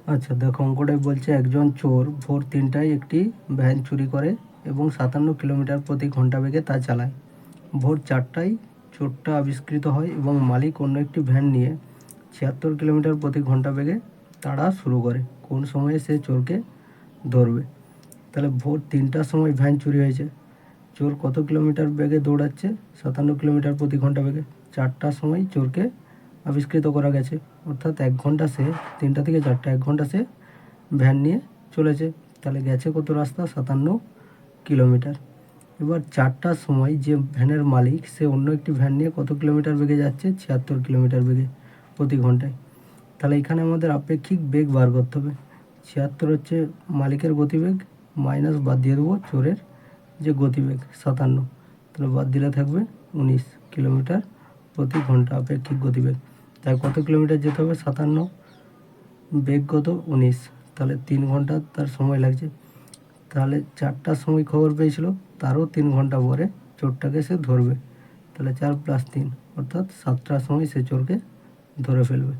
আচ্ছা দেখো, অঙ্কটাই বলছে একজন চোর ভোর 3টায় একটি ভ্যান চুরি করে এবং 57 কিলোমিটার প্রতি ঘন্টা বেগে তা চালায়। ভোর 4টায় চোরটা আবিষ্কৃত হয় এবং মালিক অন্য একটি ভ্যান নিয়ে 76 কিলোমিটার প্রতি ঘন্টা বেগে তাড়া শুরু করে। কোন সময়ে সে চোরকে ধরবে? তাহলে ভোর 3টার সময় ভ্যান চুরি হয়েছে, চোর কত কিলোমিটার বেগে দৌড়াচ্ছে? 57 কিলোমিটার প্রতি ঘন্টা বেগে। 4টার সময় চোরকে আবিষ্কৃত করা গেছে, অর্থাৎ 1 ঘন্টা সে 3টা থেকে 4টা 1 ঘন্টা সে ভ্যান নিয়ে চলেছে। তাহলে গেছে কত রাস্তা? 57 কিলোমিটার। এবার 4টার সময় যে ভ্যানের মালিক সে অন্য একটি ভ্যান নিয়ে কত কিলোমিটার বেগে যাচ্ছে? 76 কিলোমিটার বেগে প্রতি ঘন্টায়। তাহলে এখানে আমাদের আপেক্ষিক বেগ বার করতে হবে। 76 হচ্ছে মালিকের গতিবেগ, মাইনাস বাদ দিয়ে দেবো চোরের যে গতিবেগ 57, তাহলে বাদ দিলে থাকবে 19 কিলোমিটার প্রতি ঘন্টা আপেক্ষিক গতিবেগ। তাই কত কিলোমিটার যেতে হবে? 57, বেগ কত? 19, তাহলে 3 ঘন্টা তার সময় লাগছে। তাহলে 4টার সময় খবর পেয়েছিল, তারও 3 ঘন্টা পরে চোরটাকে সে ধরবে। তাহলে 4 + 3 অর্থাৎ 7টার সময় সে চোরকে ধরে ফেলবে।